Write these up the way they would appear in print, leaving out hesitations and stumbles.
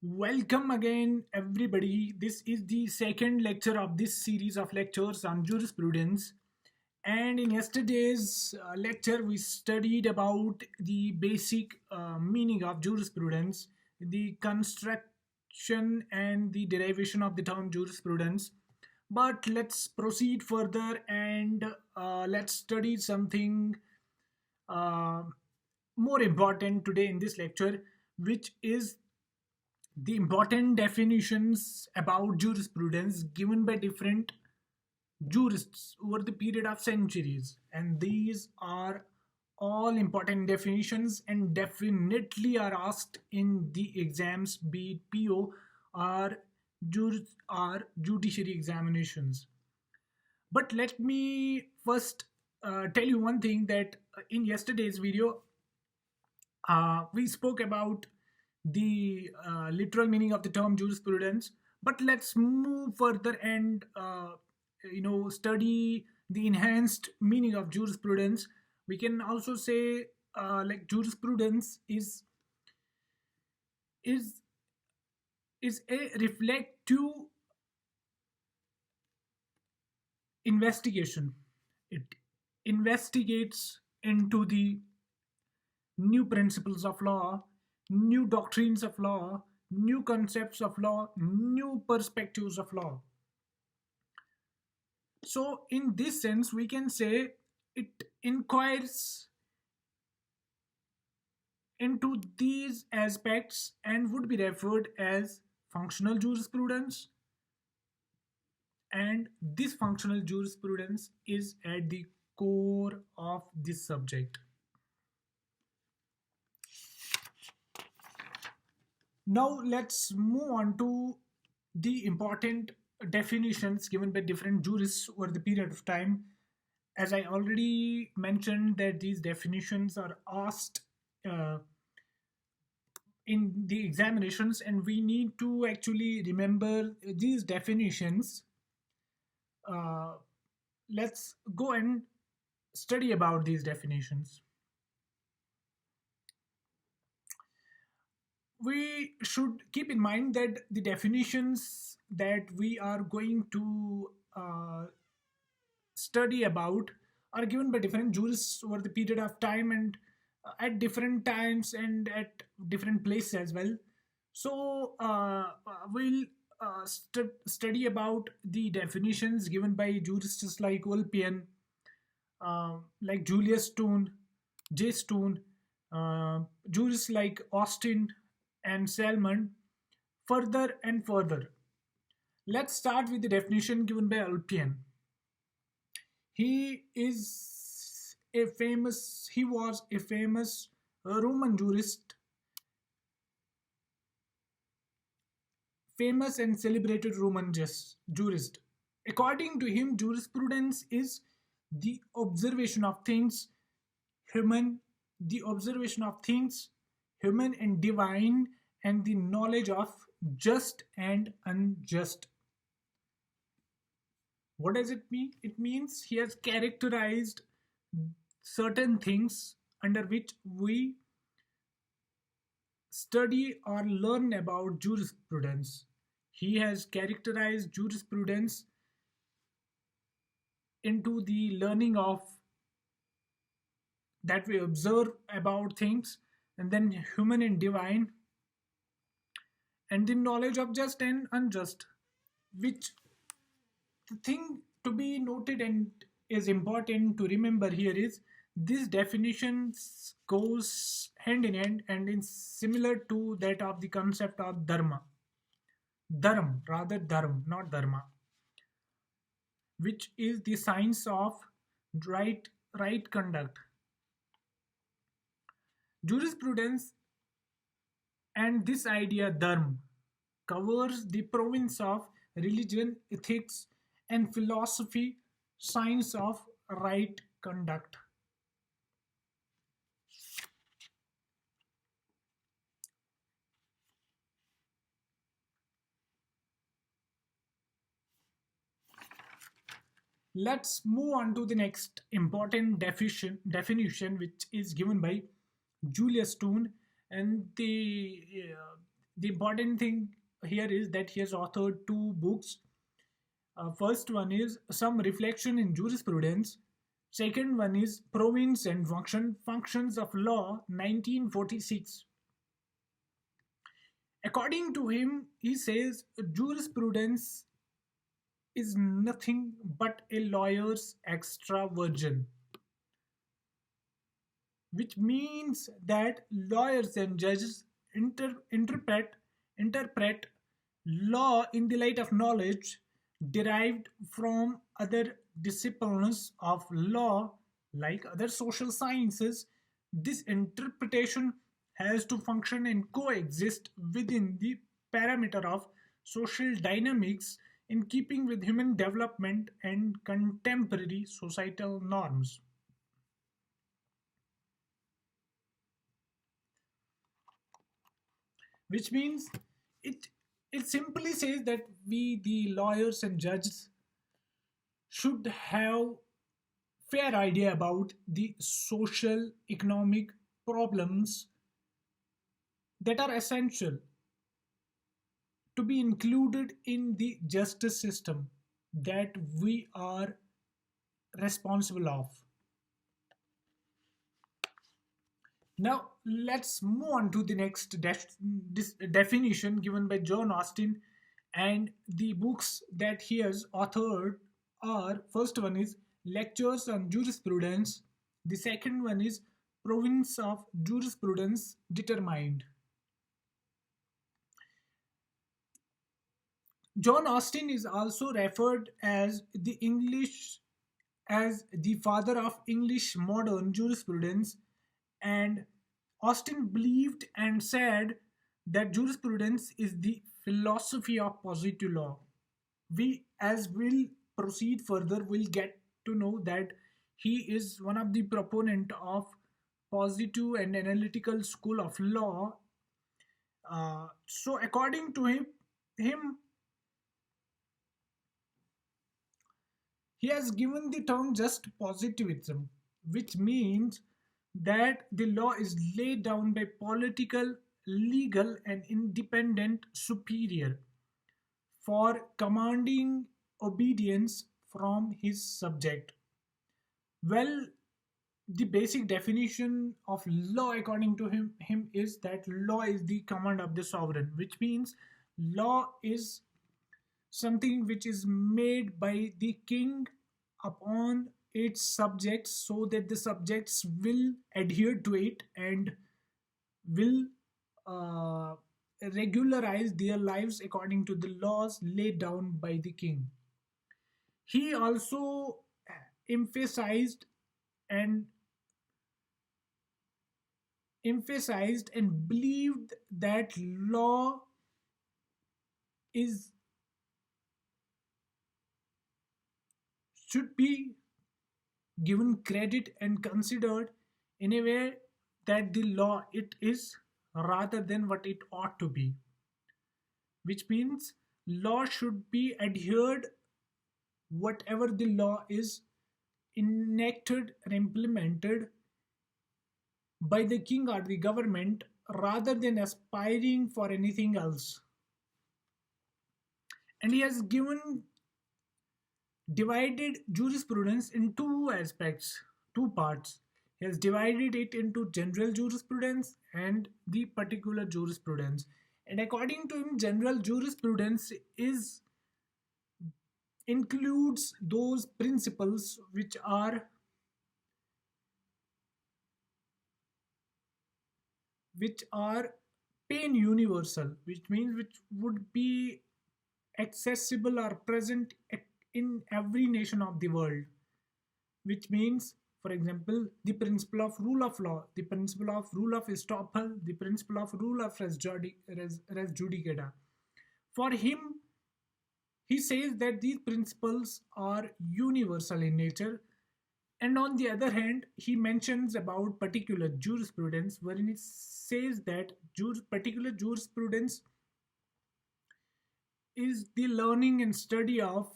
Welcome again, everybody. This is the second lecture of this series of lectures on jurisprudence. And in yesterday's lecture, we studied about the basic meaning of jurisprudence, the construction and the derivation of the term jurisprudence. But let's proceed further and let's study something uh, more important today in this lecture, which is the important definitions about jurisprudence given by different jurists over the period of centuries. And these are all important definitions and definitely are asked in the exams, be it PO or judiciary examinations. But let me first tell you one thing that in yesterday's video we spoke about the literal meaning of the term jurisprudence, but let's move further and study the enhanced meaning of jurisprudence. We can also say like jurisprudence is is a reflective investigation. It investigates into the new principles of law, new doctrines of law, new concepts of law, new perspectives of law. So, in this sense, we can say it inquires into these aspects and would be referred as functional jurisprudence. And this functional jurisprudence is at the core of this subject. Now let's move on to the important definitions given by different jurists over the period of time. As I already mentioned, that these definitions are asked uh, in the examinations, and we need to actually remember these definitions. Uh, let's go and study about these definitions. We should keep in mind that the definitions that we are going to study about are given by different jurists over the period of time and at different times and at different places as well. So we'll study about the definitions given by jurists like Ulpian, like Julius Stone, J. Stone, jurists like Austin and Salmon, further and further. Let's start with the definition given by Ulpian. He was a famous Roman jurist, famous and celebrated Roman jurist. According to him, jurisprudence is the observation of things human, the observation of things human and divine, and the knowledge of just and unjust. What does it mean? It means he has characterized certain things under which we study or learn about jurisprudence. He has characterized jurisprudence into the learning of that we observe about things, and then human and divine, and the knowledge of just and unjust. Which the thing to be noted and is important to remember here is this definition goes hand in hand and is similar to that of the concept of dharma. Dharm, not dharma, which is the science of right conduct. Jurisprudence and this idea dharm covers the province of religion, ethics, and philosophy, science of right conduct. Let's move on to the next important definition, which is given by Julius Stone, and The important thing here is that he has authored two books. First one is Some Reflection in Jurisprudence. Second one is Province and Functions of Law, 1946. According to him, he says jurisprudence is nothing but a lawyer's extra version, which means that lawyers and judges interpret law in the light of knowledge derived from other disciplines of law like other social sciences. This interpretation has to function and coexist within the parameter of social dynamics in keeping with human development and contemporary societal norms. Which means it it simply says that we, the lawyers and judges, should have fair idea about the social economic problems that are essential to be included in the justice system that we are responsible of. Now, let's move on to the next definition given by John Austin, and the books that he has authored are: first one is Lectures on Jurisprudence, the second one is Province of Jurisprudence Determined. John Austin is also referred as the father of English modern jurisprudence, and Austin believed and said that jurisprudence is the philosophy of positive law. We, as we'll proceed further, will get to know that he is one of the proponent of positive and analytical school of law. So according to him, he has given the term just positivism, which means that the law is laid down by political, legal, and independent superior for commanding obedience from his subject. Well, the basic definition of law according to him is that law is the command of the sovereign, which means law is something which is made by the king upon its subjects so that the subjects will adhere to it and will uh, regularize their lives according to the laws laid down by the king. He also emphasized and believed that law is should be given credit and considered in a way that the law it is rather than what it ought to be, which means law should be adhered whatever the law is enacted and implemented by the king or the government rather than aspiring for anything else. And he has given divided jurisprudence in two aspects, two parts. He has divided it into general jurisprudence and the particular jurisprudence. And according to him, general jurisprudence is includes those principles which are pan universal, which means which would be accessible or present in every nation of the world, which means, for example, the principle of rule of law, the principle of rule of estoppel, the principle of rule of res judicata. For him, he says that these principles are universal in nature, and on the other hand, he mentions about particular jurisprudence, wherein it says that particular jurisprudence is the learning and study of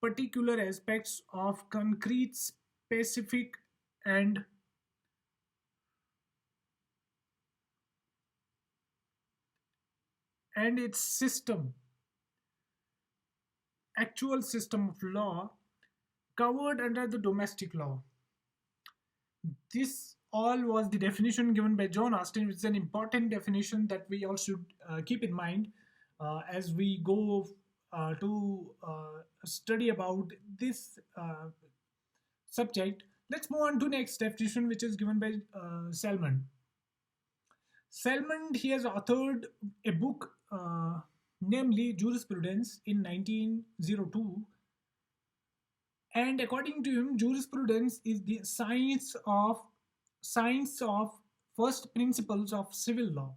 particular aspects of concrete, specific, and and its system, actual system of law covered under the domestic law. This all was the definition given by John Austin, which is an important definition that we all should keep in mind as we go to study about this subject. Let's move on to next definition, which is given by Salmon. Salmon, he has authored a book, namely Jurisprudence, in 1902. And according to him, jurisprudence is the science of first principles of civil law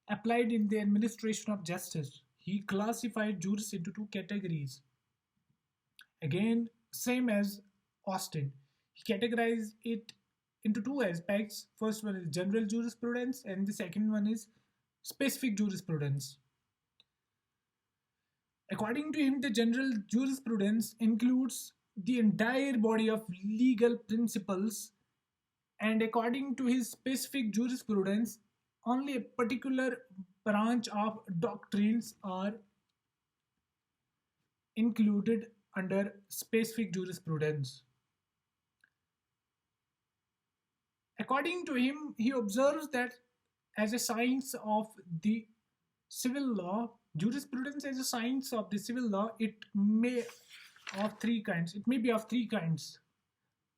applied in the administration of justice. He classified juris into two categories. Again, same as Austin. He categorized it into two aspects. First one is general jurisprudence, and the second one is specific jurisprudence. According to him, the general jurisprudence includes the entire body of legal principles, and according to his specific jurisprudence, only a particular branch of doctrines are included under specific jurisprudence. According to him, he observes that as a science of the civil law, jurisprudence as a science of the civil law, it may be of three kinds.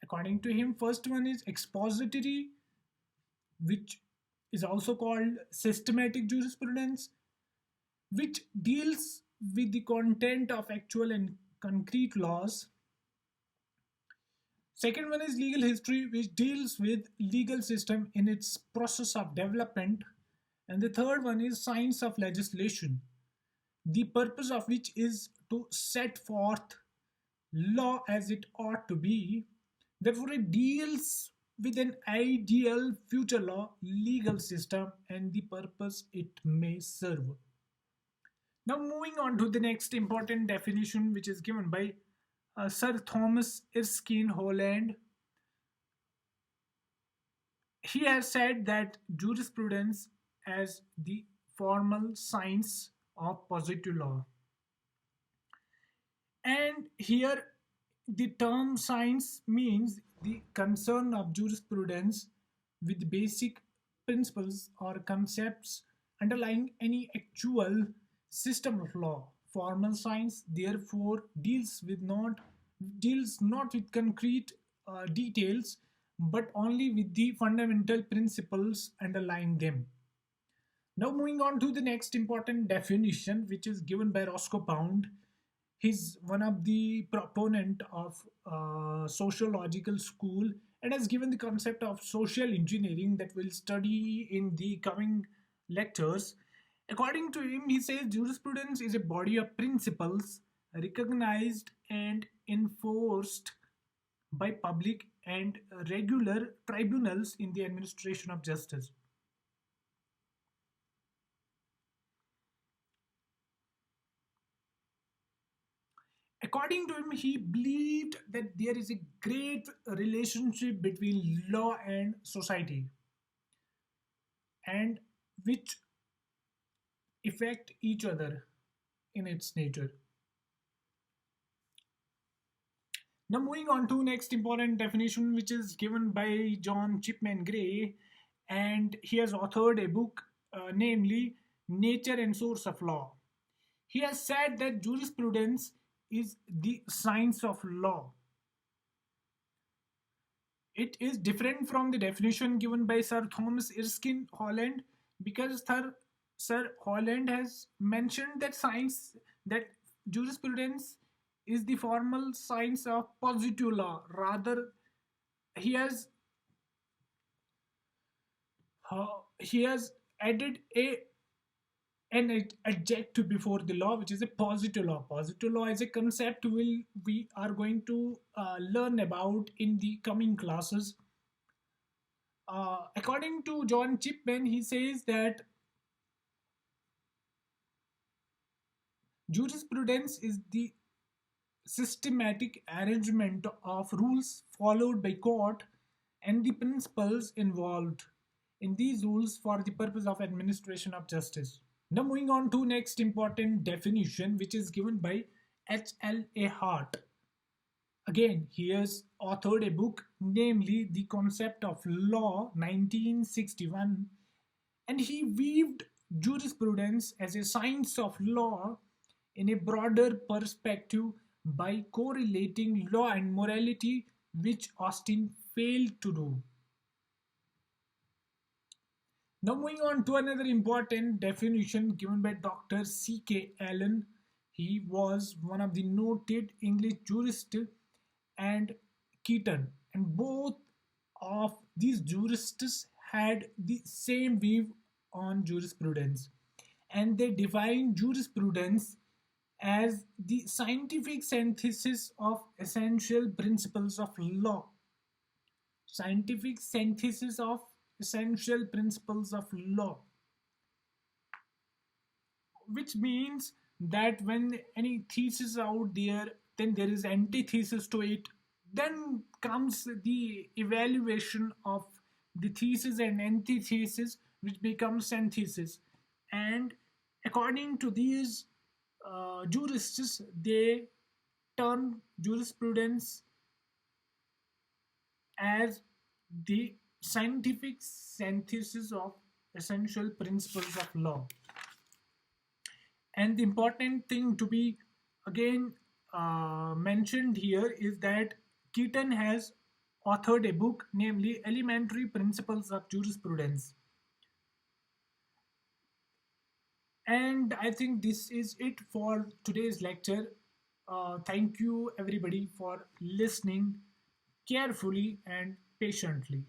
According to him, first one is expository, which is also called systematic jurisprudence, which deals with the content of actual and concrete laws. Second one is legal history, which deals with legal system in its process of development. And the third one is science of legislation, the purpose of which is to set forth law as it ought to be. Therefore, it deals with an ideal future law legal system and the purpose it may serve. Now, moving on to the next important definition, which is given by Sir Thomas Erskine Holland. He has said that jurisprudence as the formal science of positive law. And here the term science means the concern of jurisprudence with basic principles or concepts underlying any actual system of law. Formal science therefore deals not with concrete details but only with the fundamental principles underlying them. Now, moving on to the next important definition, which is given by Roscoe Pound. He's one of the proponent of sociological school and has given the concept of social engineering that we'll study in the coming lectures. According to him, he says jurisprudence is a body of principles recognized and enforced by public and regular tribunals in the administration of justice. According to him, he believed that there is a great relationship between law and society, and which affect each other in its nature. Now, moving on to next important definition, which is given by John Chipman Gray, and he has authored a book, namely Nature and Source of Law. He has said that jurisprudence is the science of law. It is different from the definition given by Sir Thomas Erskine Holland, because Sir Holland has mentioned that jurisprudence is the formal science of positive law. Rather, he has he has added an adjective before the law, which is a positive law. Positive law is a concept we are going to learn about in the coming classes. According to John Chipman, he says that jurisprudence is the systematic arrangement of rules followed by court and the principles involved in these rules for the purpose of administration of justice. Now moving on to next important definition, which is given by H.L.A. Hart. Again, he has authored a book, namely The Concept of Law, 1961, and he weaved jurisprudence as a science of law in a broader perspective by correlating law and morality, which Austin failed to do. Now, moving on to another important definition given by Dr. C.K. Allen. He was one of the noted English jurists and Keaton, and both of these jurists had the same view on jurisprudence, and they defined jurisprudence as the scientific synthesis of essential principles of law. Scientific synthesis of essential principles of law, which means that when any thesis out there, then there is antithesis to it. Then comes the evaluation of the thesis and antithesis, which becomes synthesis. And according to these jurists, they term jurisprudence as the scientific synthesis of essential principles of law. And the important thing to be again mentioned here is that Keaton has authored a book, namely Elementary Principles of Jurisprudence. And I think this is it for today's lecture. Thank you, everybody, for listening carefully and patiently.